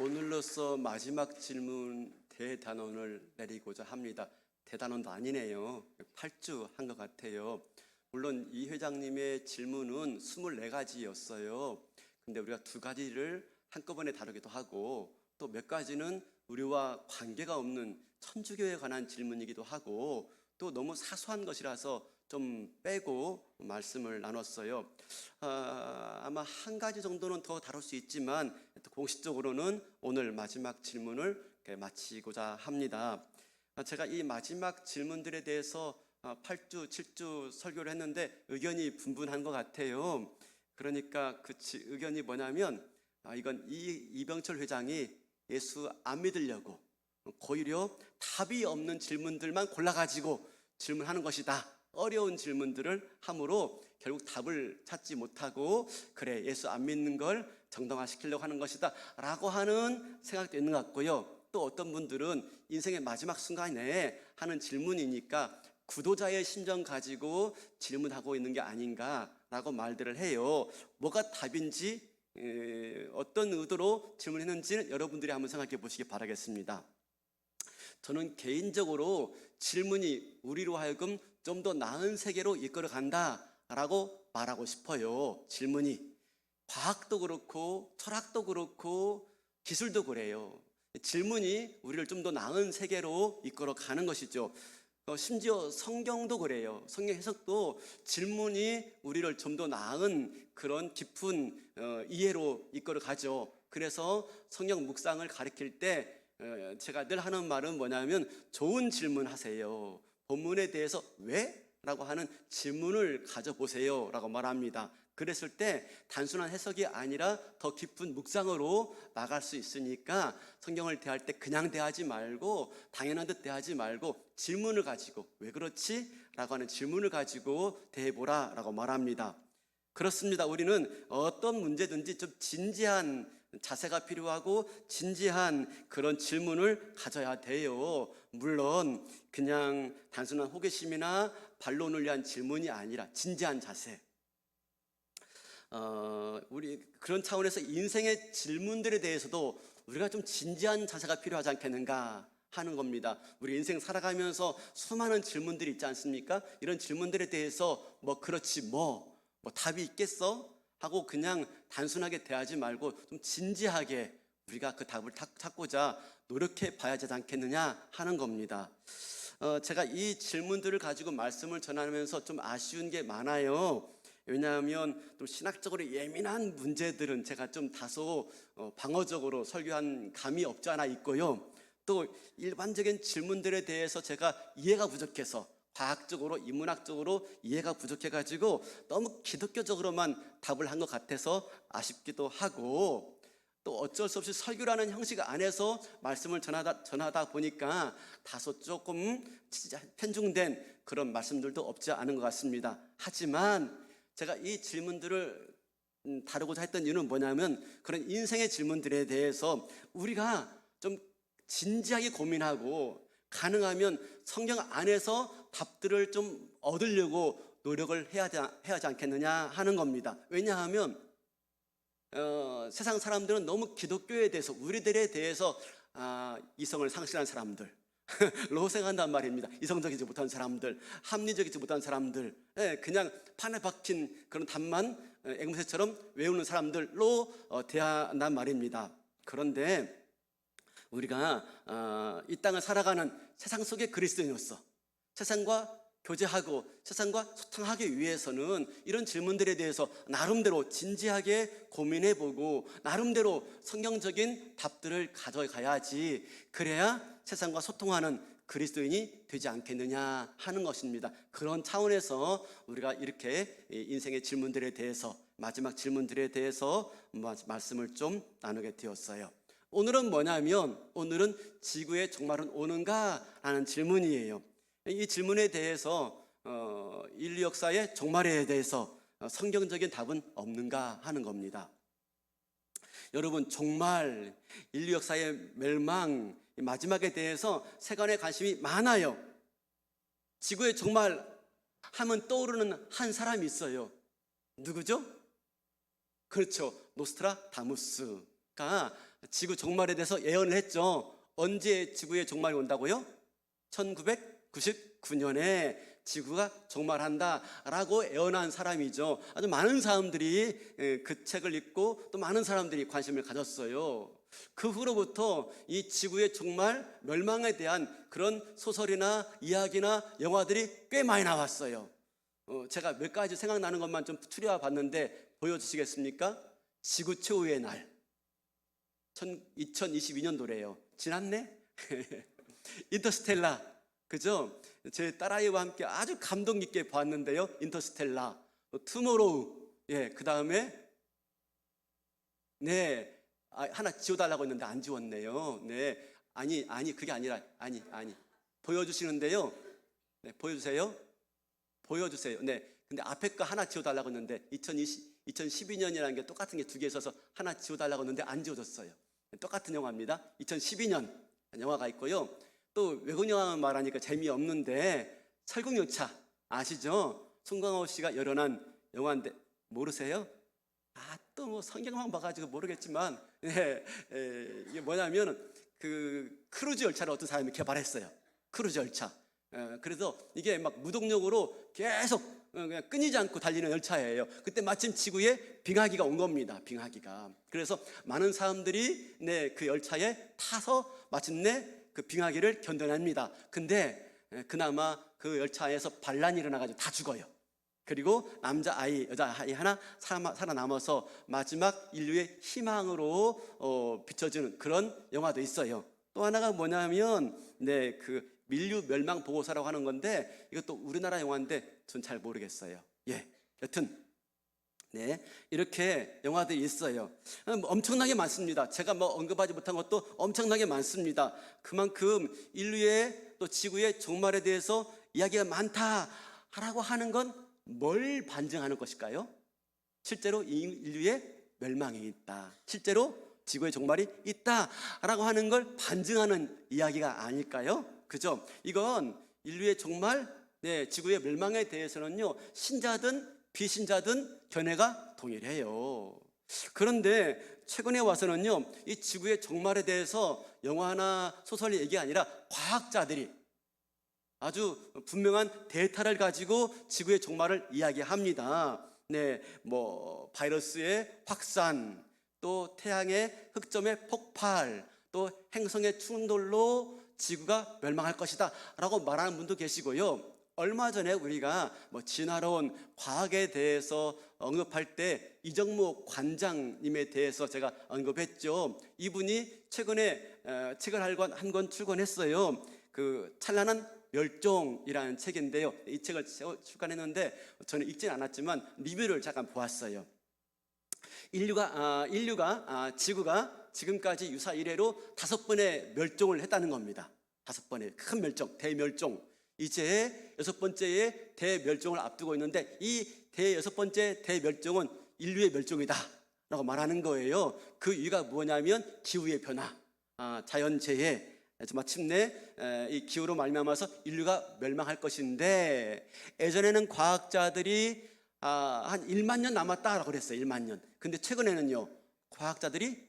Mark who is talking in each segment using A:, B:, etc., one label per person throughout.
A: 오늘로써 마지막 질문 대단원을 내리고자 합니다. 대단원도 아니네요. 8주 한 것 같아요. 물론 이 회장님의 질문은 24가지였어요. 근데 우리가 2가지를 한꺼번에 다루기도 하고 또 몇 가지는 우리와 관계가 없는 천주교에 관한 질문이기도 하고 또 너무 사소한 것이라서 좀 빼고 말씀을 나눴어요. 아마 한 가지 정도는 더 다룰 수 있지만 공식적으로는 오늘 마지막 질문을 마치고자 합니다. 제가 이 마지막 질문들에 대해서 8주, 7주 설교를 했는데 의견이 분분한 것 같아요. 그러니까 그 의견이 뭐냐면 이건 이병철 회장이 예수 안 믿으려고 오히려 답이 없는 질문들만 골라가지고 질문하는 것이다. 어려운 질문들을 함으로 결국 답을 찾지 못하고 그래 예수 안 믿는 걸 정당화시키려고 하는 것이다 라고 하는 생각도 있는 것 같고요. 또 어떤 분들은 인생의 마지막 순간에 하는 질문이니까 구도자의 심정 가지고 질문하고 있는 게 아닌가라고 말들을 해요. 뭐가 답인지 어떤 의도로 질문했는지는 여러분들이 한번 생각해 보시기 바라겠습니다. 저는 개인적으로 질문이 우리로 하여금 좀 더 나은 세계로 이끌어 간다라고 말하고 싶어요. 질문이 과학도 그렇고 철학도 그렇고 기술도 그래요. 질문이 우리를 좀 더 나은 세계로 이끌어 가는 것이죠. 심지어 성경도 그래요. 성경 해석도 질문이 우리를 좀 더 나은 그런 깊은 이해로 이끌어 가죠. 그래서 성경 묵상을 가르칠 때 제가 늘 하는 말은 뭐냐면 좋은 질문 하세요. 본문에 대해서 왜? 라고 하는 질문을 가져보세요 라고 말합니다. 그랬을 때 단순한 해석이 아니라 더 깊은 묵상으로 나갈 수 있으니까 성경을 대할 때 그냥 대하지 말고 당연한 듯 대하지 말고 질문을 가지고 왜 그렇지? 라고 하는 질문을 가지고 대해보라 라고 말합니다. 그렇습니다. 우리는 어떤 문제든지 좀 진지한 자세가 필요하고 진지한 그런 질문을 가져야 돼요. 물론 그냥 단순한 호기심이나 반론을 위한 질문이 아니라 진지한 자세. 우리 그런 차원에서 인생의 질문들에 대해서도 우리가 좀 진지한 자세가 필요하지 않겠는가 하는 겁니다. 우리 인생 살아가면서 수많은 질문들이 있지 않습니까? 이런 질문들에 대해서 뭐 그렇지 뭐 답이 있겠어? 하고 그냥 단순하게 대하지 말고 좀 진지하게 우리가 그 답을 찾고자 노력해 봐야 되지 않겠느냐 하는 겁니다. 제가 이 질문들을 가지고 말씀을 전하면서 좀 아쉬운 게 많아요. 왜냐하면 또 신학적으로 예민한 문제들은 제가 좀 다소 방어적으로 설교한 감이 없지 않아 있고요. 또 일반적인 질문들에 대해서 제가 이해가 부족해서 과학적으로 인문학적으로 이해가 부족해가지고 너무 기독교적으로만 답을 한 것 같아서 아쉽기도 하고 또 어쩔 수 없이 설교라는 형식 안에서 말씀을 전하다 보니까 다소 조금 편중된 그런 말씀들도 없지 않은 것 같습니다. 하지만 제가 이 질문들을 다루고자 했던 이유는 뭐냐면 그런 인생의 질문들에 대해서 우리가 좀 진지하게 고민하고 가능하면 성경 안에서 답들을 좀 얻으려고 노력을 해야 하지 않겠느냐 하는 겁니다. 왜냐하면 세상 사람들은 너무 기독교에 대해서 우리들에 대해서 이성을 상실한 사람들 로생한단 말입니다. 이성적이지 못한 사람들, 합리적이지 못한 사람들, 그냥 판에 박힌 그런 답만 앵무새처럼 외우는 사람들로 대한단 말입니다. 그런데 우리가 이 땅을 살아가는 세상 속의 그리스도인으로서 세상과 교제하고 세상과 소통하기 위해서는 이런 질문들에 대해서 나름대로 진지하게 고민해보고 나름대로 성경적인 답들을 가져가야지 그래야 세상과 소통하는 그리스도인이 되지 않겠느냐 하는 것입니다. 그런 차원에서 우리가 이렇게 인생의 질문들에 대해서 마지막 질문들에 대해서 말씀을 좀 나누게 되었어요. 오늘은 뭐냐면 오늘은 지구에 종말은 오는가? 라는 질문이에요. 이 질문에 대해서 인류 역사의 종말에 대해서 성경적인 답은 없는가 하는 겁니다. 여러분 종말, 인류 역사의 멸망, 마지막에 대해서 세간의 관심이 많아요. 지구의 종말 하면 떠오르는 한 사람이 있어요. 누구죠? 그렇죠. 노스트라다무스가 지구 종말에 대해서 예언을 했죠. 언제 지구의 종말이 온다고요? 1999년에 지구가 종말한다라고 예언한 사람이죠. 아주 많은 사람들이 그 책을 읽고 또 많은 사람들이 관심을 가졌어요. 그 후로부터 이 지구의 종말, 멸망에 대한 그런 소설이나 이야기나 영화들이 꽤 많이 나왔어요. 제가 몇 가지 생각나는 것만 좀 추려와 봤는데 보여주시겠습니까? 지구 최후의 날, 2022년도래요. 지났네? 인터스텔라, 그죠? 제 딸아이와 함께 아주 감동 깊게 봤는데요. 인터스텔라, 투모로우, 그 다음에 하나 지워달라고 했는데 안 지웠네요. 아니 그게 아니라 아니 보여주시는데요. 보여주세요. 근데 앞에 거 하나 지워달라고 했는데 2012년이라는 게 똑같은 게 두 개 있어서 하나 지워달라고 했는데 안 지워졌어요. 똑같은 영화입니다. 2012년 영화가 있고요. 또 외국 영화 말하니까 재미없는데 설국열차 아시죠? 송강호 씨가 열연한 영화인데 모르세요? 또 뭐 성경만 봐가지고 모르겠지만 이게 뭐냐면 그 크루즈 열차를 어떤 사람이 개발했어요. 크루즈 열차. 그래서 이게 막 무동력으로 계속 그냥 끊이지 않고 달리는 열차예요. 그때 마침 지구에 빙하기가 온 겁니다. 빙하기가. 그래서 많은 사람들이 그 열차에 타서 마침내 그 빙하기를 견뎌냅니다. 근데 그나마 그 열차에서 반란이 일어나가지고 다 죽어요. 그리고 남자아이, 여자아이 하나 살아남아서 마지막 인류의 희망으로 비춰주는 그런 영화도 있어요. 또 하나가 뭐냐면 그 인류 멸망 보고서라고 하는 건데 이것도 우리나라 영화인데 전 잘 모르겠어요. 여튼 이렇게 영화들이 있어요. 엄청나게 많습니다. 제가 뭐 언급하지 못한 것도 엄청나게 많습니다. 그만큼 인류의 또 지구의 종말에 대해서 이야기가 많다라고 하는 건 뭘 반증하는 것일까요? 실제로 인류의 멸망이 있다, 실제로 지구의 종말이 있다라고 하는 걸 반증하는 이야기가 아닐까요? 그죠? 이건 인류의 종말, 지구의 멸망에 대해서는요, 신자든 비신자든 견해가 동일해요. 그런데 최근에 와서는요, 이 지구의 종말에 대해서 영화나 소설 얘기가 아니라 과학자들이 아주 분명한 데이터를 가지고 지구의 종말을 이야기합니다. 뭐 바이러스의 확산, 또 태양의 흑점의 폭발, 또 행성의 충돌로 지구가 멸망할 것이다 라고 말하는 분도 계시고요. 얼마 전에 우리가 뭐 진화론 과학에 대해서 언급할 때 이정무 관장님에 대해서 제가 언급했죠. 이분이 최근에 책을 한 권 출간했어요. 그 찬란한 멸종이라는 책인데요. 이 책을 출간했는데 저는 읽진 않았지만 리뷰를 잠깐 보았어요. 지구가 지금까지 유사 이래로 5번의 멸종을 했다는 겁니다. 5번의 큰 멸종, 대멸종. 이제 6번째의 대멸종을 앞두고 있는데 이 대6번째 대멸종은 인류의 멸종이다 라고 말하는 거예요. 그 이유가 뭐냐면 기후의 변화, 자연재해, 마침내 이 기후로 말미암아서 인류가 멸망할 것인데, 예전에는 과학자들이 한 1만 년 남았다라고 그랬어요. 1만 년. 근데 최근에는요, 과학자들이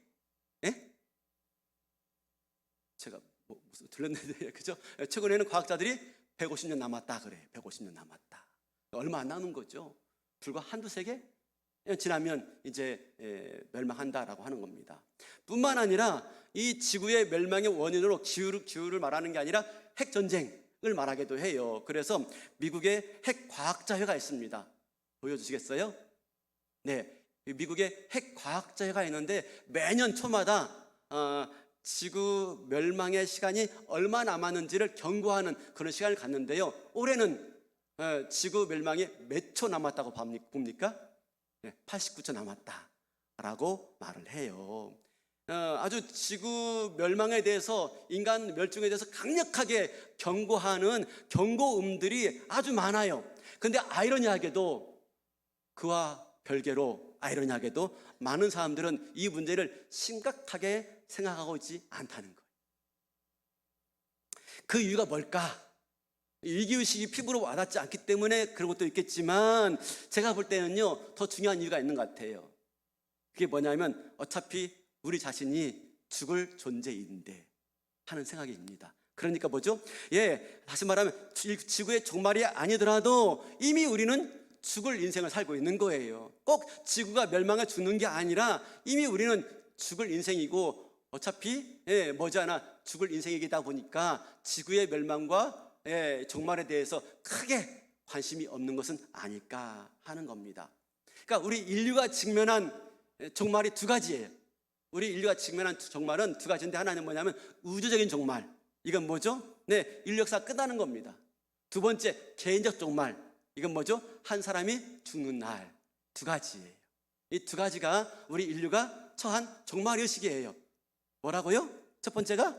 A: 제가 무슨 들렸는데 그죠? 최근에는 과학자들이 150년 남았다 그래요. 150년 남았다. 얼마 안 남은 거죠. 불과 한두 세계 지나면 이제 멸망한다라고 하는 겁니다. 뿐만 아니라 이 지구의 멸망의 원인으로 기후를 말하는 게 아니라 핵전쟁을 말하기도 해요. 그래서 미국의 핵과학자회가 있습니다. 보여주시겠어요? 미국의 핵과학자회가 있는데 매년 초마다 지구 멸망의 시간이 얼마 남았는지를 경고하는 그런 시간을 갖는데요. 올해는 지구 멸망이 몇 초 남았다고 봅니까? 89초 남았다라고 말을 해요. 아주 지구 멸망에 대해서, 인간 멸종에 대해서 강력하게 경고하는 경고음들이 아주 많아요. 근데 아이러니하게도, 그와 별개로 아이러니하게도 많은 사람들은 이 문제를 심각하게 생각하고 있지 않다는 거예요. 그 이유가 뭘까? 위기의식이 피부로 와닿지 않기 때문에 그런 것도 있겠지만, 제가 볼 때는요, 더 중요한 이유가 있는 것 같아요. 그게 뭐냐면 어차피 우리 자신이 죽을 존재인데 하는 생각입니다. 그러니까 뭐죠? 다시 말하면 지구의 종말이 아니더라도 이미 우리는 죽을 인생을 살고 있는 거예요. 꼭 지구가 멸망해 죽는 게 아니라 이미 우리는 죽을 인생이고 어차피 머지않아 죽을 인생이다 보니까 지구의 멸망과 종말에 대해서 크게 관심이 없는 것은 아닐까 하는 겁니다. 그러니까 우리 인류가 직면한 종말이 두 가지예요. 우리 인류가 직면한 종말은 두 가지인데, 하나는 뭐냐면 우주적인 종말. 이건 뭐죠? 인류 역사 끝나는 겁니다. 두 번째, 개인적 종말. 이건 뭐죠? 한 사람이 죽는 날. 두 가지예요. 이 두 가지가 우리 인류가 처한 종말의식이에요. 뭐라고요? 첫 번째가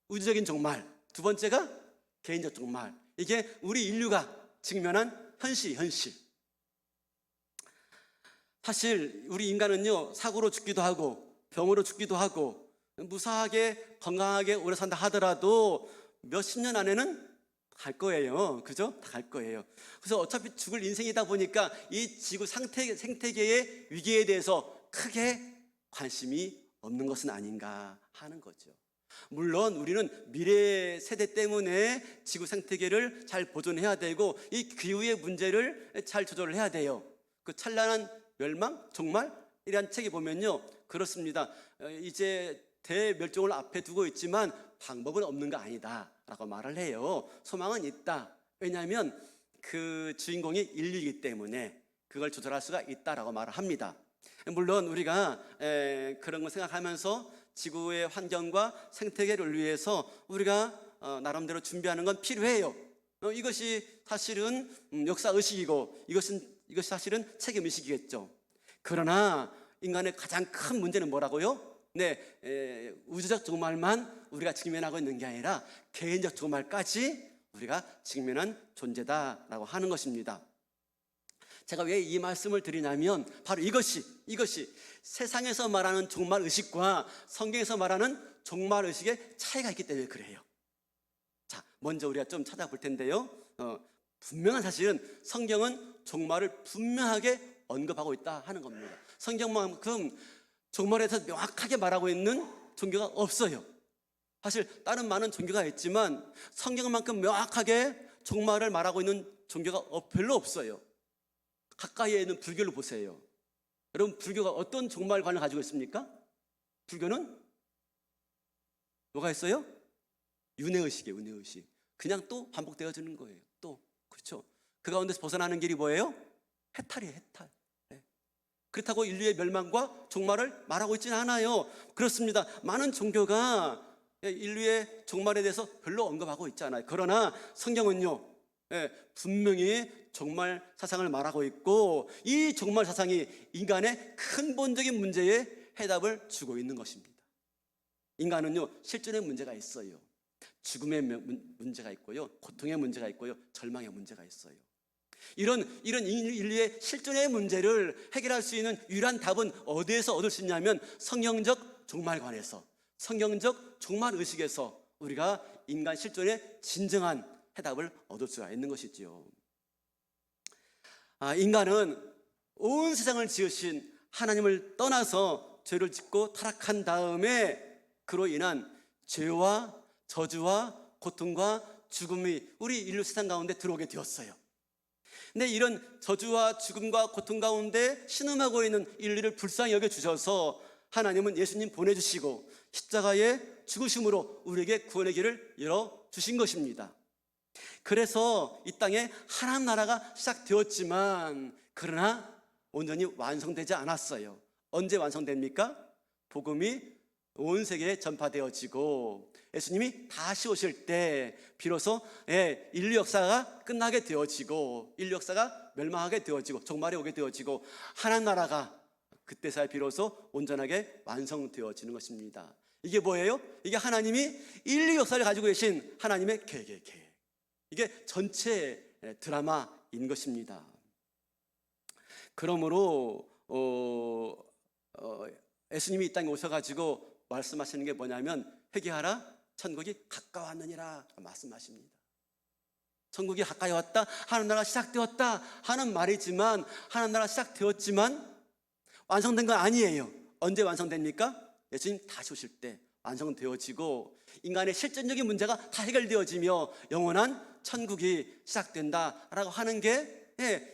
A: 우주적인 종말, 두 번째가 개인적 종말. 이게 우리 인류가 직면한 현실. 사실 우리 인간은요, 사고로 죽기도 하고 병으로 죽기도 하고 무사하게 건강하게 오래 산다 하더라도 몇십 년 안에는 갈 거예요. 그죠? 다 갈 거예요. 그래서 어차피 죽을 인생이다 보니까 이 지구 생태계의 위기에 대해서 크게 관심이 없는 것은 아닌가 하는 거죠. 물론 우리는 미래 세대 때문에 지구 생태계를 잘 보존해야 되고 이 기후의 문제를 잘 조절을 해야 돼요. 그 찬란한 멸망, 종말이라는 책에 보면요, 그렇습니다. 이제 대멸종을 앞에 두고 있지만 방법은 없는 거 아니다 라고 말을 해요. 소망은 있다. 왜냐하면 그 주인공이 인류이기 때문에 그걸 조절할 수가 있다라고 말을 합니다. 물론 우리가 그런 걸 생각하면서 지구의 환경과 생태계를 위해서 우리가 나름대로 준비하는 건 필요해요. 이것이 사실은 역사의식이고 이것이 사실은 책임의식이겠죠. 그러나 인간의 가장 큰 문제는 뭐라고요? 우주적 종말만 우리가 직면하고 있는 게 아니라 개인적 종말까지 우리가 직면한 존재다라고 하는 것입니다. 제가 왜 이 말씀을 드리냐면 바로 이것이 세상에서 말하는 종말의식과 성경에서 말하는 종말의식의 차이가 있기 때문에 그래요. 자, 먼저 우리가 좀 찾아볼 텐데요, 분명한 사실은 성경은 종말을 분명하게 언급하고 있다 하는 겁니다. 성경만큼 종말에 대해서 명확하게 말하고 있는 종교가 없어요. 사실 다른 많은 종교가 있지만 성경만큼 명확하게 종말을 말하고 있는 종교가 별로 없어요. 가까이에 있는 불교를 보세요. 여러분, 불교가 어떤 종말관을 가지고 있습니까? 불교는 뭐가 있어요? 윤회의식이에요. 윤회의식. 그냥 또 반복되어지는 거예요. 또 그렇죠. 그 가운데서 벗어나는 길이 뭐예요? 해탈이에요. 해탈. 그렇다고 인류의 멸망과 종말을 말하고 있지는 않아요. 그렇습니다. 많은 종교가 인류의 종말에 대해서 별로 언급하고 있지 않아요. 그러나 성경은요, 분명히 종말 사상을 말하고 있고 이 종말 사상이 인간의 근본적인 문제에 해답을 주고 있는 것입니다. 인간은요, 실존의 문제가 있어요. 죽음의 문제가 있고요, 고통의 문제가 있고요, 절망의 문제가 있어요. 이런 인류의 실존의 문제를 해결할 수 있는 유일한 답은 어디에서 얻을 수 있냐면 성경적 종말관에서, 성경적 종말의식에서 우리가 인간 실존의 진정한 해답을 얻을 수가 있는 것이지요. 인간은 온 세상을 지으신 하나님을 떠나서 죄를 짓고 타락한 다음에 그로 인한 죄와 저주와 고통과 죽음이 우리 인류 세상 가운데 들어오게 되었어요. 근데 이런 저주와 죽음과 고통 가운데 신음하고 있는 인류를 불쌍히 여겨주셔서 하나님은 예수님 보내주시고 십자가의 죽으심으로 우리에게 구원의 길을 열어주신 것입니다. 그래서 이 땅에 하나님 나라가 시작되었지만 그러나 온전히 완성되지 않았어요. 언제 완성됩니까? 복음이 온 세계에 전파되어지고 예수님이 다시 오실 때 비로소 인류 역사가 끝나게 되어지고 인류 역사가 멸망하게 되어지고 종말에 오게 되어지고 하나님 나라가 그때서야 비로소 온전하게 완성되어지는 것입니다. 이게 뭐예요? 이게 하나님이 인류 역사를 가지고 계신 하나님의 계획. 이게 전체 드라마인 것입니다. 그러므로 예수님이 이 땅에 오셔가지고 말씀하시는 게 뭐냐면 회개하라, 천국이 가까웠느니라 말씀하십니다. 천국이 가까이 왔다, 하나님 나라가 시작되었다 하는 말이지만 하나님 나라가 시작되었지만 완성된 건 아니에요. 언제 완성됩니까? 예수님 다시 오실 때 완성되어지고 인간의 실존적인 문제가 다 해결되어지며 영원한 천국이 시작된다라고 하는 게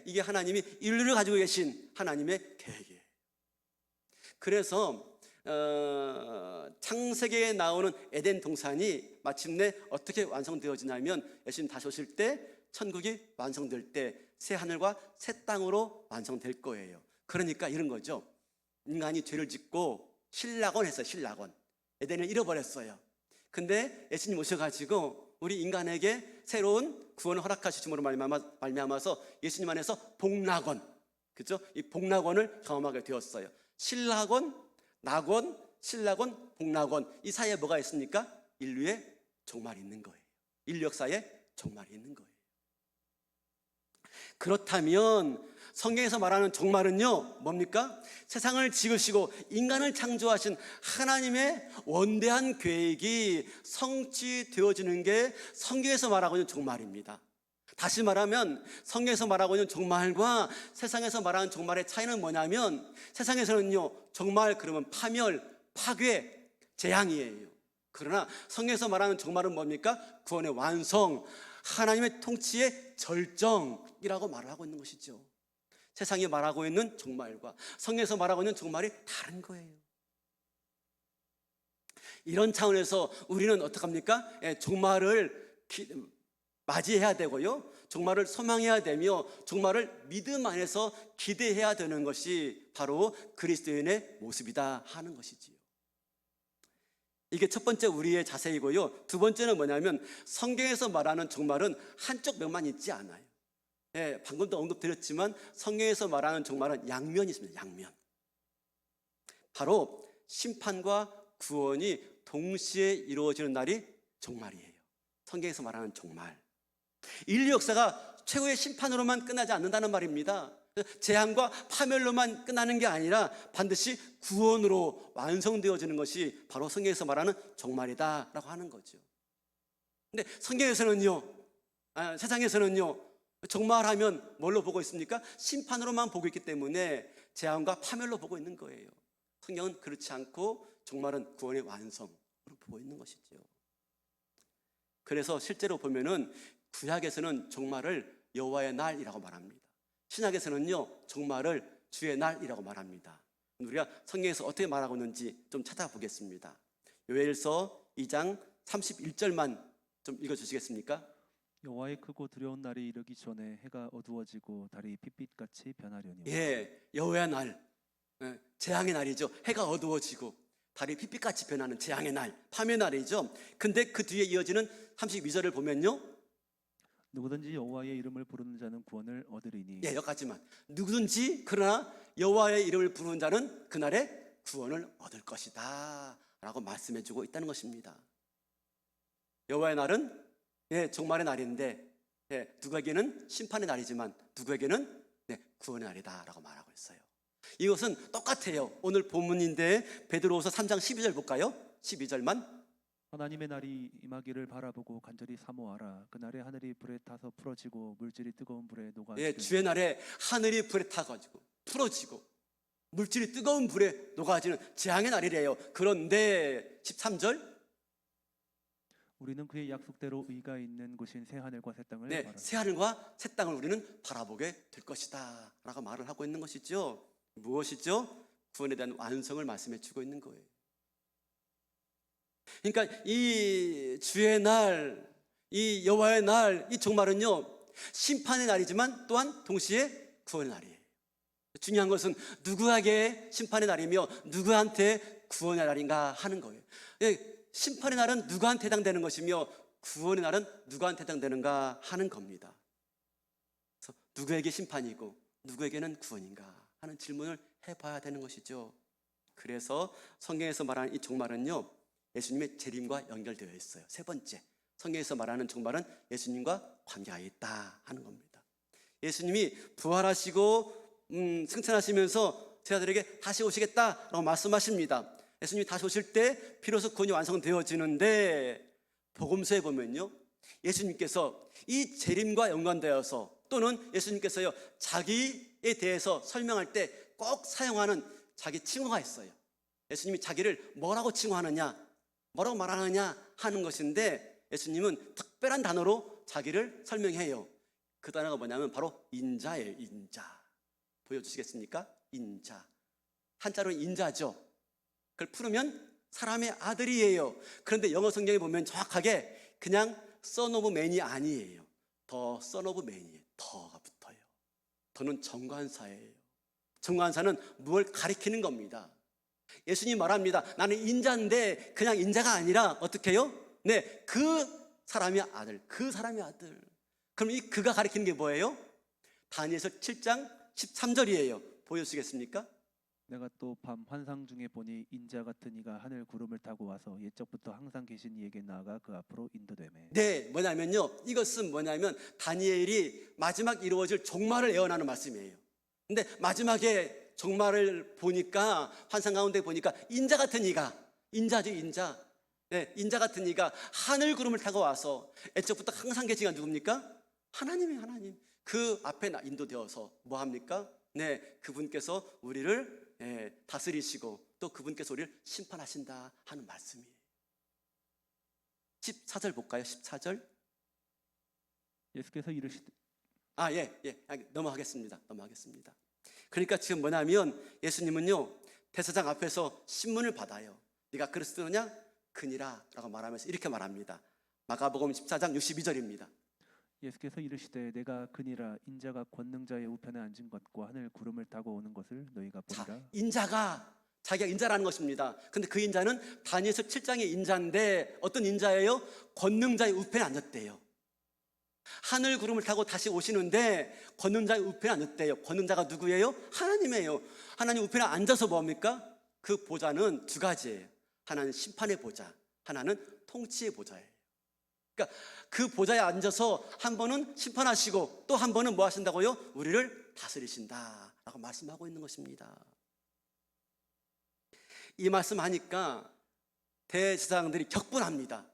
A: 이게 하나님이 인류를 가지고 계신 하나님의 계획이에요. 그래서 창세기에 나오는 에덴 동산이 마침내 어떻게 완성되어지냐면 예수님 다시 오실 때 천국이 완성될 때 새 하늘과 새 땅으로 완성될 거예요. 그러니까 이런 거죠. 인간이 죄를 짓고 신락원 했어요. 신락원. 에덴을 잃어버렸어요. 근데 예수님 오셔가지고 우리 인간에게 새로운 구원을 허락하시므로 말미암아서 예수님 안에서 복락원, 그죠? 이 복락원을 경험하게 되었어요. 신락원, 낙원, 신락원, 복락원, 이 사이에 뭐가 있습니까? 인류의 종말이 있는 거예요. 인류 역사에 종말이 있는 거예요. 그렇다면 성경에서 말하는 종말은요 뭡니까? 세상을 지으시고 인간을 창조하신 하나님의 원대한 계획이 성취되어지는 게 성경에서 말하고 있는 종말입니다. 다시 말하면 성경에서 말하고 있는 종말과 세상에서 말하는 종말의 차이는 뭐냐면, 세상에서는요 종말 그러면 파멸, 파괴, 재앙이에요. 그러나 성경에서 말하는 종말은 뭡니까? 구원의 완성, 하나님의 통치의 절정이라고 말을 하고 있는 것이죠. 세상이 말하고 있는 종말과 성경에서 말하고 있는 종말이 다른 거예요. 이런 차원에서 우리는 어떡합니까? 종말을 맞이해야 되고요, 종말을 소망해야 되며 종말을 믿음 안에서 기대해야 되는 것이 바로 그리스도인의 모습이다 하는 것이지요. 이게 첫 번째 우리의 자세이고요. 두 번째는 뭐냐면 성경에서 말하는 종말은 한쪽 면만 있지 않아요. 방금도 언급드렸지만 성경에서 말하는 종말은 양면이 있습니다. 양면. 바로 심판과 구원이 동시에 이루어지는 날이 종말이에요. 성경에서 말하는 종말. 인류 역사가 최후의 심판으로만 끝나지 않는다는 말입니다. 재앙과 파멸로만 끝나는 게 아니라 반드시 구원으로 완성되어지는 것이 바로 성경에서 말하는 종말이다라고 하는 거죠. 근데 성경에서는요, 세상에서는요, 종말하면 뭘로 보고 있습니까? 심판으로만 보고 있기 때문에 재앙과 파멸로 보고 있는 거예요. 성경은 그렇지 않고 종말은 구원의 완성으로 보고 있는 것이죠. 그래서 실제로 보면은 구약에서는 종말을 여호와의 날이라고 말합니다. 신약에서는요 종말을 주의 날이라고 말합니다. 우리가 성경에서 어떻게 말하고 있는지 좀 찾아보겠습니다. 요엘서 2장 31절만 좀 읽어주시겠습니까?
B: 여호와의 크고 두려운 날이 이르기 전에 해가 어두워지고 달이 핏빛같이 변하려니와.
A: 여호와의 날, 재앙의 날이죠. 해가 어두워지고 달이 핏빛같이 변하는 재앙의 날, 파멸의 날이죠. 근데 그 뒤에 이어지는 32절을 보면요,
B: 누구든지 여호와의 이름을 부르는 자는 구원을 얻으리니.
A: 여기까지만. 누구든지 그러나 여호와의 이름을 부르는 자는 그날에 구원을 얻을 것이다 라고 말씀해주고 있다는 것입니다. 여호와의 날은 종말의 날인데 누구에게는 심판의 날이지만 누구에게는 구원의 날이다 라고 말하고 있어요. 이것은 똑같아요. 오늘 본문인데 베드로후서 3장 12절 볼까요? 12절만.
B: 하나님의 날이 임하기를 바라보고 간절히 사모하라. 그날에 하늘이 불에 타서 풀어지고 물질이 뜨거운 불에 녹아지리니.
A: 주의 날에 하늘이 불에 타가지고 풀어지고 물질이 뜨거운 불에 녹아지는 재앙의 날이래요. 그런데 13절,
B: 우리는 그의 약속대로 의가 있는 곳인 새 하늘과 새 땅을 바라보라.
A: 새 하늘과 새 땅을 우리는 바라보게 될 것이다 라고 말을 하고 있는 것이죠. 무엇이죠? 구원에 대한 완성을 말씀해 주고 있는 거예요. 그러니까 이 주의 날, 이 여호와의 날, 이 종말은요 심판의 날이지만 또한 동시에 구원의 날이에요. 중요한 것은 누구에게 심판의 날이며 누구한테 구원의 날인가 하는 거예요. 심판의 날은 누구한테 해당되는 것이며 구원의 날은 누구한테 해당되는가 하는 겁니다. 그래서 누구에게 심판이고 누구에게는 구원인가 하는 질문을 해봐야 되는 것이죠. 그래서 성경에서 말하는 이 종말은요 예수님의 재림과 연결되어 있어요. 세 번째, 성경에서 말하는 종말은 예수님과 관계가 있다 하는 겁니다. 예수님이 부활하시고 승천하시면서 제자들에게 다시 오시겠다라고 말씀하십니다. 예수님이 다시 오실 때 비로소 구원이 완성되어지는데, 복음서에 보면요 예수님께서 이 재림과 연관되어서 또는 예수님께서요 자기에 대해서 설명할 때 꼭 사용하는 자기 칭호가 있어요. 예수님이 자기를 뭐라고 칭호하느냐, 뭐라고 말하느냐 하는 것인데, 예수님은 특별한 단어로 자기를 설명해요. 그 단어가 뭐냐면 바로 인자예요. 인자. 보여주시겠습니까? 인자. 한자로 인자죠. 그걸 풀으면 사람의 아들이에요. 그런데 영어 성경에 보면 정확하게 그냥 son of man이 아니에요. 더 son of man이에요. 더가 붙어요. 더는 정관사예요. 정관사는 무엇을 가리키는 겁니다. 예수님 말합니다. 나는 인자인데 그냥 인자가 아니라 어떻게 해요? 네, 그 사람의 아들, 그 사람의 아들. 그럼 이 그가 가리키는 게 뭐예요? 다니엘서 7장 13절이에요. 보여주시겠습니까?
B: 내가 또 밤 환상 중에 보니 인자 같은 이가 하늘 구름을 타고 와서 옛적부터 항상 계신 이에게 나아가 그 앞으로 인도되매.
A: 네, 뭐냐면요, 이것은 뭐냐면 다니엘이 마지막 이루어질 종말을 예언하는 말씀이에요. 근데 마지막에 종말을 보니까, 환상 가운데 보니까 인자 같은 이가, 인자죠, 인자. 네, 인자 같은 이가 하늘 구름을 타고 와서, 애초부터 항상 계시가 누굽니까? 하나님이에요. 하나님. 그 앞에 인도되어서 뭐 합니까? 네, 그분께서 우리를 다스리시고 또 그분께서 우리를 심판하신다 하는 말씀이에요. 14절 볼까요? 14절.
B: 예수께서 이르시되.
A: 넘어가겠습니다. 그러니까 지금 뭐냐면 예수님은요, 대제사장 앞에서 신문을 받아요. 네가 그리스도냐? 그니라 라고 말하면서 이렇게 말합니다. 마가복음 14장 62절입니다.
B: 예수께서 이르시되 내가 그니라 인자가 권능자의 우편에 앉은 것과 하늘 구름을 타고 오는 것을 너희가 보리라.
A: 자, 인자가, 자기가 인자라는 것입니다. 근데 그 인자는 다니엘서 7장의 인자인데 어떤 인자예요? 권능자의 우편에 앉았대요. 하늘 구름을 타고 다시 오시는데 권능자의 우편에 앉았대요. 권능자가 누구예요? 하나님이에요. 하나님 우편에 앉아서 뭡니까? 그 보좌는 두 가지예요. 하나는 심판의 보좌, 하나는 통치의 보좌예요. 그러니까 그 보좌에 앉아서 한 번은 심판하시고 또 한 번은 뭐 하신다고요? 우리를 다스리신다 라고 말씀하고 있는 것입니다. 이 말씀하니까 대제사장들이 격분합니다.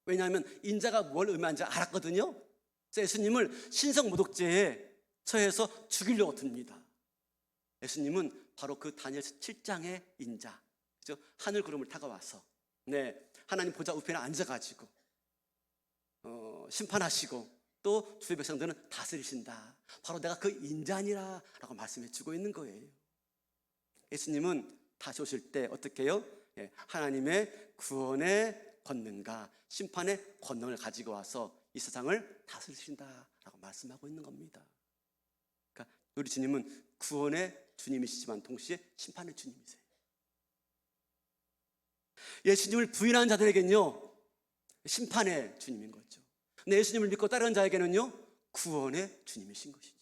A: 왜냐하면 인자가 뭘 의미하는지 알았거든요. 예수님을 신성모독죄에 처해서 죽이려고 듭니다. 예수님은 바로 그 다니엘서 7장의 인자, 그죠? 하늘 구름을 타고 와서 하나님 보좌 우편에 앉아가지고 심판하시고 또 주의 백성들은 다스리신다. 바로 내가 그 인자니라 라고 말씀해 주고 있는 거예요. 예수님은 다시 오실 때 어떻게 해요? 하나님의 구원의 권능과 심판의 권능을 가지고 와서 이 세상을 다스리신다 라고 말씀하고 있는 겁니다. 그러니까 우리 주님은 구원의 주님이시지만 동시에 심판의 주님이세요. 예수님을 부인하는 자들에게는요, 심판의 주님인 거죠. 근데 예수님을 믿고 따르는 자에게는요, 구원의 주님이신 것이죠.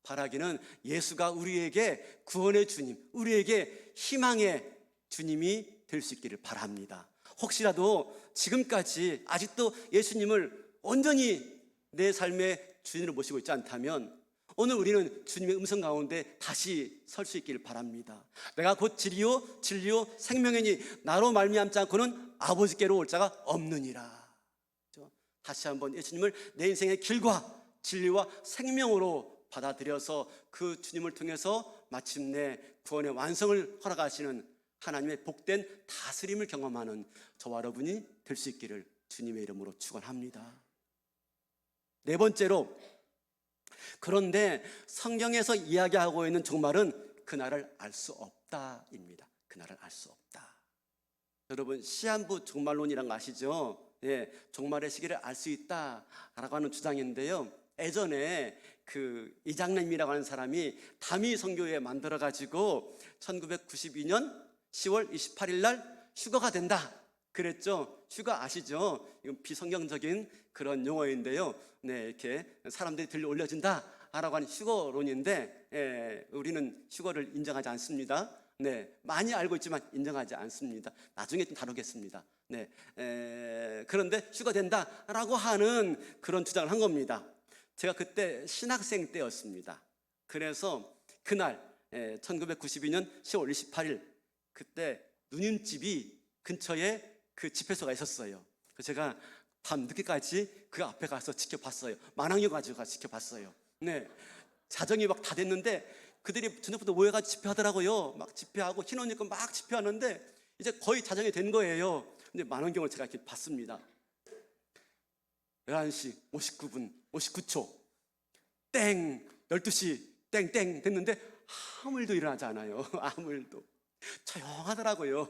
A: 바라기는 예수가 우리에게 구원의 주님, 우리에게 희망의 주님이 될 수 있기를 바랍니다. 혹시라도 지금까지 아직도 예수님을 온전히 내 삶의 주인으로 모시고 있지 않다면 오늘 우리는 주님의 음성 가운데 다시 설 수 있기를 바랍니다. 내가 곧 진리요 생명이니 나로 말미암지 않고는 아버지께로 올 자가 없느니라. 다시 한번 예수님을 내 인생의 길과 진리와 생명으로 받아들여서 그 주님을 통해서 마침내 구원의 완성을 허락하시는 하나님의 복된 다스림을 경험하는 저와 여러분이 될 수 있기를 주님의 이름으로 축원합니다. 네 번째로, 그런데 성경에서 이야기하고 있는 종말은 그날을 알 수 없다입니다. 그날을 알 수 없다. 여러분, 시한부 종말론이란 거 아시죠? 종말의 시기를 알 수 있다라고 하는 주장인데요. 예전에 그 이장님이라고 하는 사람이 다미 선교회 만들어가지고 1992년 10월 28일 날 휴거가 된다 그랬죠. 휴거 아시죠? 이건 비성경적인 그런 용어인데요. 이렇게 사람들이 들려 올려진다 라고 하는 휴거론인데, 우리는 휴거를 인정하지 않습니다. 많이 알고 있지만 인정하지 않습니다. 나중에 좀 다루겠습니다. 그런데 휴거된다라고 하는 그런 주장을 한 겁니다. 제가 그때 신학생 때였습니다. 그래서 그날 1992년 10월 28일 그때 누님집이 근처에 그 집회소가 있었어요. 그래서 제가 밤 늦게까지 그 앞에 가서 지켜봤어요. 만항역 가지고 가서 지켜봤어요. 자정이 막 다 됐는데 그들이 저녁부터 모여가지고 집회하더라고요. 막 집회하고 흰 옷 입고 막 집회하는데 이제 거의 자정이 된 거예요. 근데 만원경을 제가 이렇게 봤습니다. 11시 59분 59초 땡, 12시 땡땡 됐는데 아무 일도 일어나지 않아요. 아무 일도. 조용하더라고요.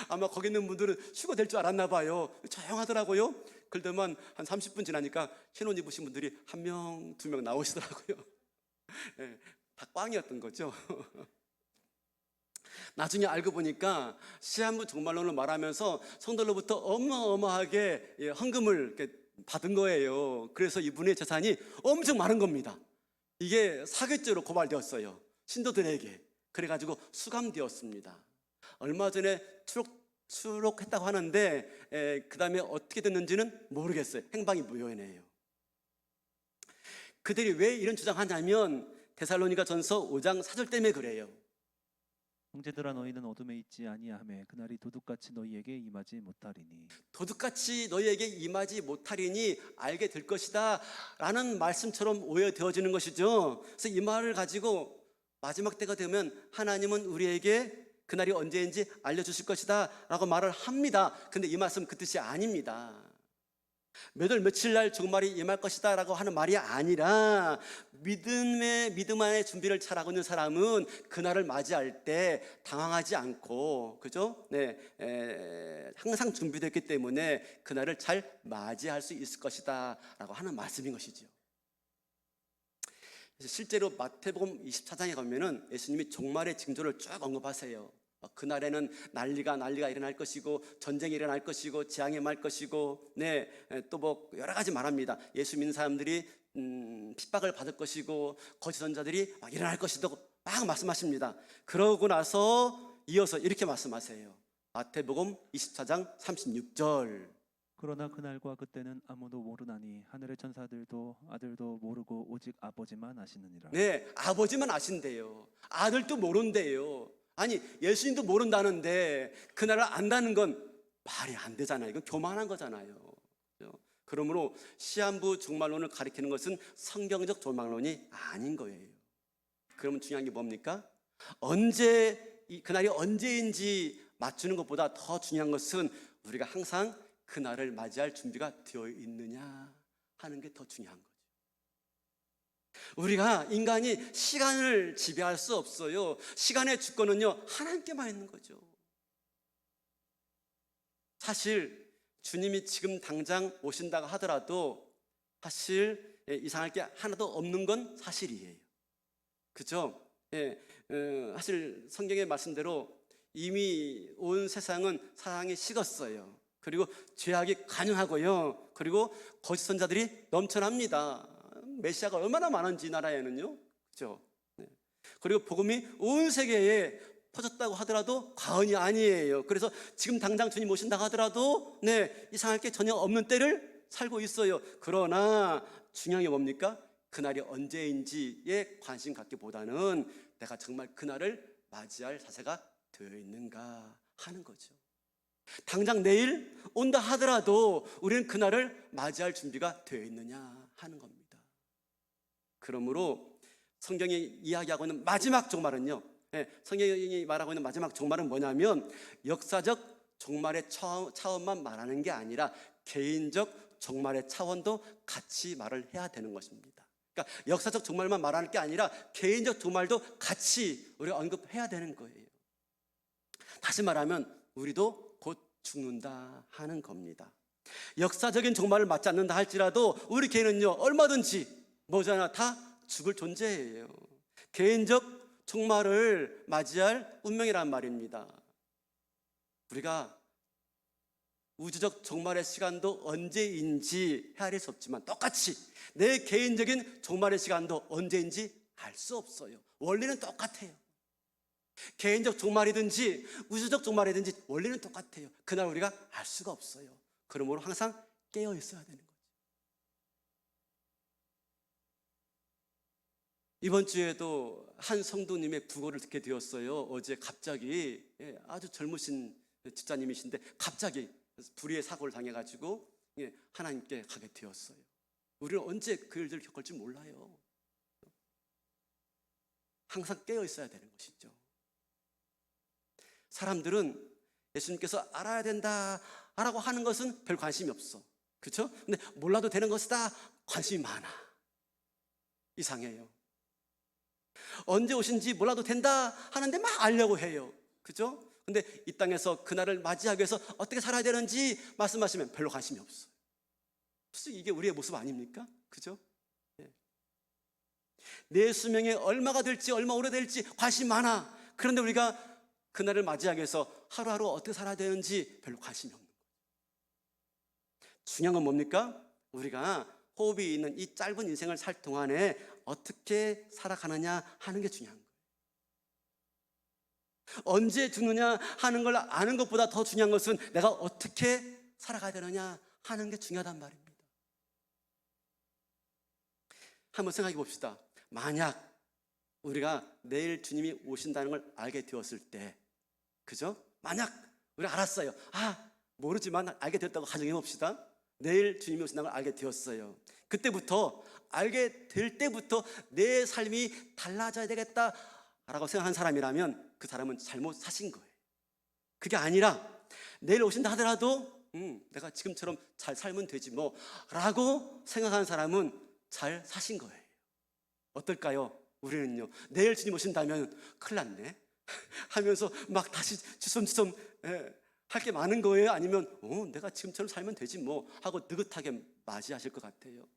A: 아마 거기 있는 분들은 휴가 될 줄 알았나 봐요. 조용하더라고요. 그러더만 한 30분 지나니까 흰옷 입으신 분들이 1명, 2명 나오시더라고요. 네, 다 꽝이었던 거죠. 나중에 알고 보니까 시한부 종말론을 말하면서 성도로부터 어마어마하게 헌금을 이렇게 받은 거예요. 그래서 이분의 재산이 엄청 많은 겁니다. 이게 사기죄로 고발되었어요. 신도들에게. 그래가지고 수감되었습니다. 얼마 전에 추록했다고 하는데 그 다음에 어떻게 됐는지는 모르겠어요. 행방이 무효네요. 그들이 왜 이런 주장하냐면 데살로니가 전서 5장 4절 때문에 그래요.
B: 형제들아 너희는 어둠에 있지 아니하매 그날이 도둑같이 너희에게 임하지 못하리니.
A: 도둑같이 너희에게 임하지 못하리니 알게 될 것이다 라는 말씀처럼 오해되어지는 것이죠. 그래서 이 말을 가지고 마지막 때가 되면 하나님은 우리에게 그날이 언제인지 알려주실 것이다 라고 말을 합니다. 근데 이 말씀 그 뜻이 아닙니다. 몇 월 며칠 날 종말이 임할 것이다 라고 하는 말이 아니라 믿음 안에 준비를 잘하고 있는 사람은 그날을 맞이할 때 당황하지 않고, 그죠? 네, 항상 준비됐기 때문에 그날을 잘 맞이할 수 있을 것이다 라고 하는 말씀인 것이죠. 실제로 마태복음 24장에 가면은 예수님이 종말의 징조를 쭉 언급하세요. 그날에는 난리가 일어날 것이고 전쟁이 일어날 것이고 재앙이 임할 것이고 또 뭐 여러 가지 말합니다. 예수 믿는 사람들이 핍박을 받을 것이고 거짓 선자들이 막 일어날 것이고 막 말씀하십니다. 그러고 나서 이어서 이렇게 말씀하세요. 마태복음 24장 36절.
B: 그러나 그날과 그때는 아무도 모르나니 하늘의 천사들도 아들도 모르고 오직 아버지만 아시느니라.
A: 네, 아버지만 아신대요. 아들도 모른대요. 아니 예수님도 모른다는데 그날을 안다는 건 말이 안 되잖아요. 이건 교만한 거잖아요. 그러므로 시한부 종말론을 가리키는 것은 성경적 종말론이 아닌 거예요. 그러면 중요한 게 뭡니까? 그날이 언제인지 맞추는 것보다 더 중요한 것은 우리가 항상 그날을 맞이할 준비가 되어 있느냐 하는 게 더 중요한 거죠. 우리가 인간이 시간을 지배할 수 없어요. 시간의 주권은요 하나님께만 있는 거죠. 사실 주님이 지금 당장 오신다고 하더라도 사실 이상할 게 하나도 없는 건 사실이에요. 그죠? 사실 성경의 말씀대로 이미 온 세상은 사랑이 식었어요. 그리고 죄악이 간영하고요. 그리고 거짓 선자들이 넘쳐납니다. 메시아가 얼마나 많은지 이 나라에는요. 그죠? 그리고 복음이 온 세계에 퍼졌다고 하더라도 과언이 아니에요. 그래서 지금 당장 주님 오신다고 하더라도 이상할 게 전혀 없는 때를 살고 있어요. 그러나 중요한 게 뭡니까? 그날이 언제인지에 관심 갖기보다는 내가 정말 그날을 맞이할 자세가 되어 있는가 하는 거죠. 당장 내일 온다 하더라도 우리는 그날을 맞이할 준비가 되어 있느냐 하는 겁니다. 그러므로 성경이 이야기하고 있는 마지막 종말은요, 성경이 말하고 있는 마지막 종말은 뭐냐면 역사적 종말의 차원만 말하는 게 아니라 개인적 종말의 차원도 같이 말을 해야 되는 것입니다. 그러니까 역사적 종말만 말하는 게 아니라 개인적 종말도 같이 우리가 언급해야 되는 거예요. 다시 말하면 우리도 곧 죽는다 하는 겁니다. 역사적인 종말을 맞지 않는다 할지라도 우리 개인은요 얼마든지 뭐잖아 다 죽을 존재예요. 개인적 종말을 맞이할 운명이란 말입니다. 우리가 우주적 종말의 시간도 언제인지 헤아릴 수 없지만 똑같이 내 개인적인 종말의 시간도 언제인지 알 수 없어요. 원리는 똑같아요. 개인적 종말이든지 우주적 종말이든지 원리는 똑같아요. 그날 우리가 알 수가 없어요. 그러므로 항상 깨어 있어야 되는 거죠. 이번 주에도 한 성도님의 부고를 듣게 되었어요. 어제 갑자기 아주 젊으신 집사님이신데 갑자기 불의의 사고를 당해가지고 하나님께 가게 되었어요. 우리는 언제 그 일들을 겪을지 몰라요. 항상 깨어 있어야 되는 것이죠. 사람들은 예수님께서 알아야 된다라고 하는 것은 별 관심이 없어. 그렇죠? 근데 몰라도 되는 것이다 관심이 많아. 이상해요. 언제 오신지 몰라도 된다 하는데 막 알려고 해요. 그죠? 근데 이 땅에서 그날을 맞이하기 위해서 어떻게 살아야 되는지 말씀하시면 별로 관심이 없어요. 솔직히 이게 우리의 모습 아닙니까? 그죠? 예. 내 수명이 얼마가 될지 얼마 오래될지 관심 많아. 그런데 우리가 그날을 맞이하기 위해서 하루하루 어떻게 살아야 되는지 별로 관심이 없는 거예요. 중요한 건 뭡니까? 우리가 호흡이 있는 이 짧은 인생을 살 동안에 어떻게 살아가느냐 하는 게 중요한 거예요. 언제 죽느냐 하는 걸 아는 것보다 더 중요한 것은 내가 어떻게 살아가야 되느냐 하는 게 중요하단 말입니다. 한번 생각해 봅시다. 만약 우리가 내일 주님이 오신다는 걸 알게 되었을 때, 그죠? 만약 우리가 알았어요. 모르지만 알게 됐다고 가정해 봅시다. 내일 주님이 오신다는 걸 알게 되었어요. 그때부터, 알게 될 때부터 내 삶이 달라져야 되겠다라고 생각한 사람이라면 그 사람은 잘못 사신 거예요. 그게 아니라 내일 오신다 하더라도 내가 지금처럼 잘 살면 되지 뭐 라고 생각하는 사람은 잘 사신 거예요. 어떨까요? 우리는요, 내일 주님 오신다면 큰일 났네 하면서 막 다시 주섬주섬 할 게 많은 거예요? 아니면 내가 지금처럼 살면 되지 뭐 하고 느긋하게 맞이하실 것 같아요?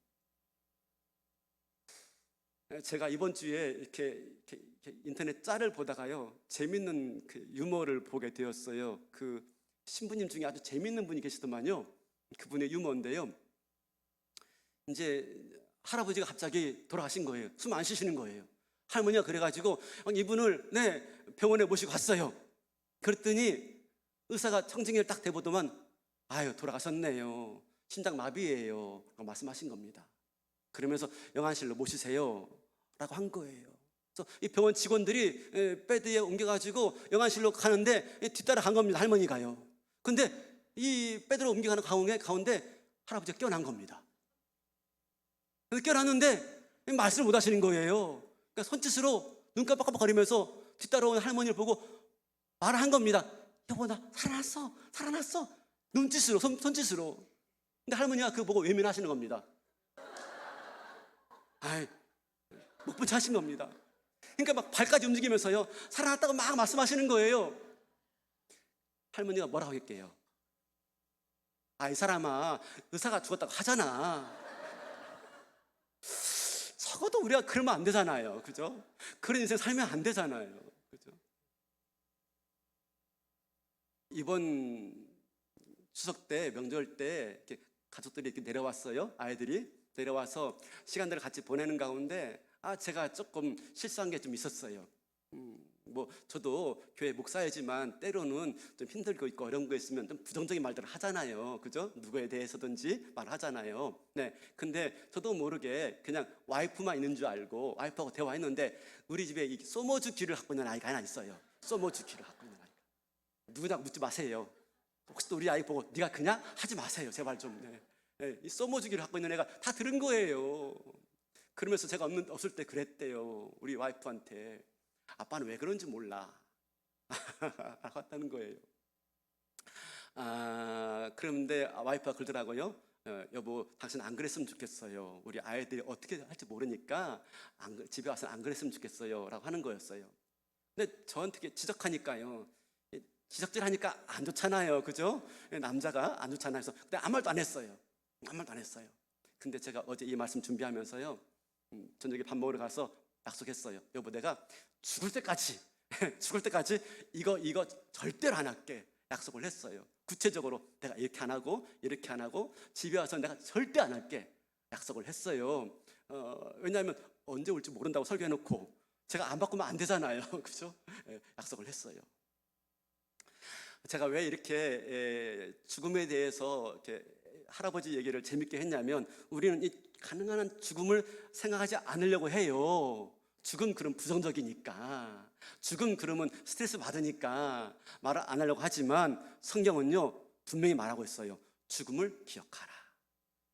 A: 제가 이번 주에 이렇게 인터넷 짤을 보다가요, 재밌는 그 유머를 보게 되었어요. 그 신부님 중에 아주 재밌는 분이 계시더만요. 그분의 유머인데요, 이제 할아버지가 갑자기 돌아가신 거예요. 숨 안 쉬시는 거예요. 할머니가 그래가지고 이분을 병원에 모시고 갔어요. 그랬더니 의사가 청진기를 딱 대보더만 돌아가셨네요. 심장마비예요 라고 말씀하신 겁니다. 그러면서 영안실로 모시세요 라고 한 거예요. 그래서 이 병원 직원들이 베드에 옮겨가지고 영안실로 가는데 뒤따라 간 겁니다. 할머니가요. 근데 이 베드로 옮겨가는 가운데 할아버지가 깨어난 겁니다. 깨어났는데 말씀을 못 하시는 거예요. 그러니까 손짓으로 눈 깜빡깜빡거리면서 뒤따라오는 할머니를 보고 말을 한 겁니다. 여보, 나 살아났어. 눈짓으로, 손짓으로. 근데 할머니가 그거 보고 외면하시는 겁니다. 목부차 하신 겁니다. 그러니까 막 발까지 움직이면서요, 살아났다고 막 말씀하시는 거예요. 할머니가 뭐라고 할게요? 이 사람아, 의사가 죽었다고 하잖아. 적어도 우리가 그러면 안 되잖아요. 그죠? 그런 인생 살면 안 되잖아요. 그죠? 이번 추석 때, 명절 때 이렇게 가족들이 이렇게 내려왔어요. 아이들이 내려와서 시간들을 같이 보내는 가운데 제가 조금 실수한 게 좀 있었어요. 뭐 저도 교회 목사이지만 때로는 좀 힘들고 있고 어려운 거 있으면 좀 부정적인 말들을 하잖아요. 그죠? 누구에 대해서든지 말하잖아요. 근데 저도 모르게 그냥 와이프만 있는 줄 알고 와이프하고 대화했는데 우리 집에 이 소모주 귀를 갖고 있는 아이가 하나 있어요. 소모주 귀를 갖고 있는 아이가. 누구냐 묻지 마세요. 혹시 또 우리 아이 보고 네가 그냥 하지 마세요. 제발 좀. 이 소모주 귀를 갖고 있는 애가 다 들은 거예요. 그러면서 제가 없을 때 그랬대요. 우리 와이프한테. 아빠는 왜 그런지 몰라 라고 했다는 거예요. 그런데 와이프가 그러더라고요. 여보, 당신 안 그랬으면 좋겠어요. 우리 아이들이 어떻게 할지 모르니까 집에 와서는 안 그랬으면 좋겠어요 라고 하는 거였어요. 근데 저한테 지적하니까요, 지적질하니까 안 좋잖아요. 그죠? 남자가 안 좋잖아요. 그래서 근데 아무 말도 안 했어요. 근데 제가 어제 이 말씀 준비하면서요, 저녁에 밥 먹으러 가서 약속했어요. 여보, 내가 죽을 때까지 이거 절대로 안 할게 약속을 했어요. 구체적으로 내가 이렇게 안 하고 집에 와서 내가 절대 안 할게 약속을 했어요. 왜냐하면 언제 올지 모른다고 설계해놓고 제가 안 바꾸면 안 되잖아요. 그죠? 약속을 했어요. 제가 왜 이렇게 죽음에 대해서 이렇게 할아버지 얘기를 재밌게 했냐면, 우리는 이 가능한 한 죽음을 생각하지 않으려고 해요. 죽음 그럼 부정적이니까, 죽음 그러면 스트레스 받으니까 말을 안 하려고 하지만 성경은요 분명히 말하고 있어요. 죽음을 기억하라.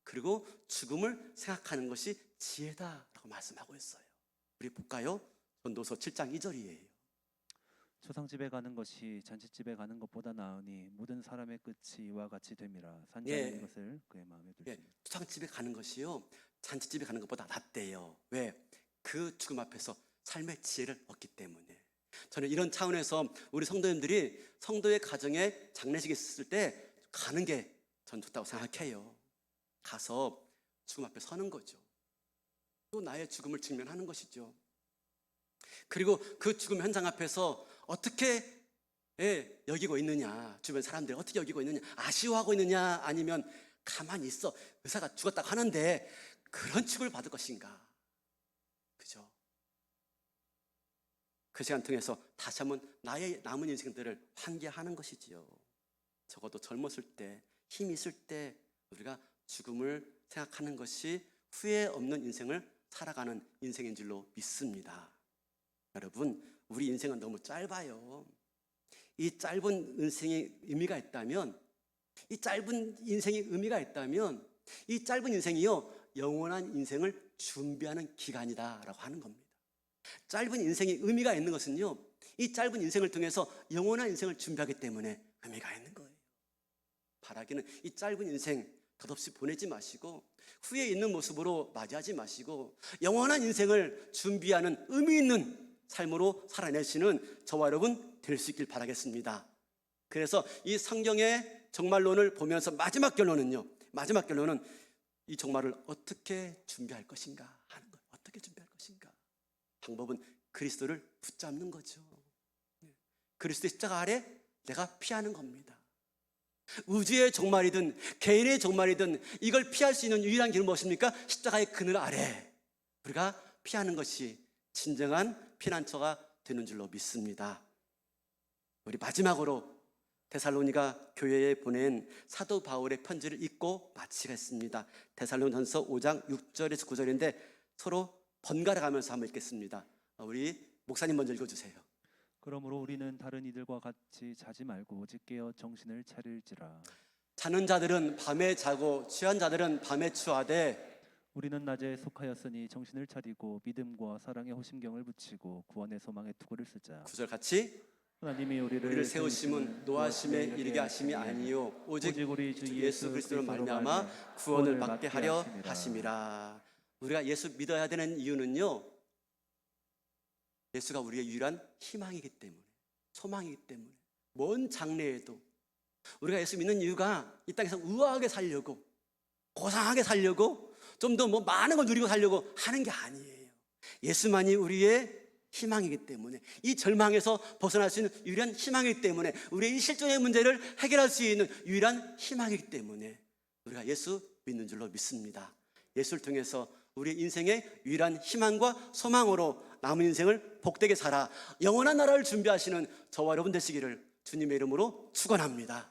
A: 그리고 죽음을 생각하는 것이 지혜다라고 말씀하고 있어요. 우리 볼까요? 전도서 7장 2절이에요.
B: 초상집에 가는 것이 잔치집에 가는 것보다 나으니 모든 사람의 끝이 이와 같이 됨이라. 산자는
A: 예.
B: 이것을 그의 마음에
A: 예,
B: 둘지니.
A: 초상집에 가는 것이요 잔치집에 가는 것보다 낫대요. 왜? 그 죽음 앞에서 삶의 지혜를 얻기 때문에. 저는 이런 차원에서 우리 성도님들이 성도의 가정에 장례식이 있을 때 가는 게 전 좋다고 생각해요. 가서 죽음 앞에 서는 거죠. 또 나의 죽음을 직면하는 것이죠. 그리고 그 죽음 현장 앞에서 어떻게 여기고 있느냐, 주변 사람들이 어떻게 여기고 있느냐, 아쉬워하고 있느냐, 아니면 가만히 있어, 의사가 죽었다고 하는데 그런 취급을 받을 것인가. 그죠? 그 시간 통해서 다시 한번 나의 남은 인생들을 환기하는 것이지요. 적어도 젊었을 때, 힘이 있을 때 우리가 죽음을 생각하는 것이 후회 없는 인생을 살아가는 인생인 줄로 믿습니다. 여러분, 우리 인생은 너무 짧아요. 이 짧은 인생의 의미가 있다면, 이 짧은 인생이요 영원한 인생을 준비하는 기간이다라고 하는 겁니다. 짧은 인생이 의미가 있는 것은요, 이 짧은 인생을 통해서 영원한 인생을 준비하기 때문에 의미가 있는 거예요. 바라기는 이 짧은 인생 덧없이 보내지 마시고 후에 있는 모습으로 맞이하지 마시고 영원한 인생을 준비하는 의미 있는 삶으로 살아내시는 저와 여러분 될 수 있길 바라겠습니다. 그래서 이 성경의 종말론을 보면서 마지막 결론은 이 종말을 어떻게 준비할 것인가 하는 거예요. 어떻게 준비할 것인가. 방법은 그리스도를 붙잡는 거죠. 그리스도의 십자가 아래 내가 피하는 겁니다. 우주의 종말이든 개인의 종말이든 이걸 피할 수 있는 유일한 길은 무엇입니까? 십자가의 그늘 아래 우리가 피하는 것이 진정한 피난처가 되는 줄로 믿습니다. 우리 마지막으로 데살로니가 교회에 보낸 사도 바울의 편지를 읽고 마치겠습니다. 데살로니가전서 5장 6절에서 9절인데 서로 번갈아 가면서 한번 읽겠습니다. 우리 목사님 먼저 읽어주세요.
B: 그러므로 우리는 다른 이들과 같이 자지 말고 오직 깨어 정신을 차릴지라.
A: 자는 자들은 밤에 자고 취한 자들은 밤에 취하되
B: 우리는 낮에 속하였으니 정신을 차리고 믿음과 사랑의 호심경을 붙이고 구원의 소망의 투구를 쓰자.
A: 9절 같이
B: 하나님이
A: 우리를 세우심은 노하심에 이르게 하심이 아니요 오직
B: 우리 주
A: 예수 그리스도로 말미암아 구원을 받게 하려 하심이라. 우리가 예수 믿어야 되는 이유는요, 예수가 우리의 유일한 희망이기 때문에, 소망이기 때문에, 먼 장래에도 우리가 예수 믿는 이유가 이 땅에서 우아하게 살려고, 고상하게 살려고, 좀 더 많은 걸 누리고 살려고 하는 게 아니에요. 예수만이 우리의 희망이기 때문에, 이 절망에서 벗어날 수 있는 유일한 희망이기 때문에, 우리의 이 실존의 문제를 해결할 수 있는 유일한 희망이기 때문에 우리가 예수 믿는 줄로 믿습니다. 예수를 통해서 우리 인생의 유일한 희망과 소망으로 남은 인생을 복되게 살아 영원한 나라를 준비하시는 저와 여러분 되시기를 주님의 이름으로 축원합니다.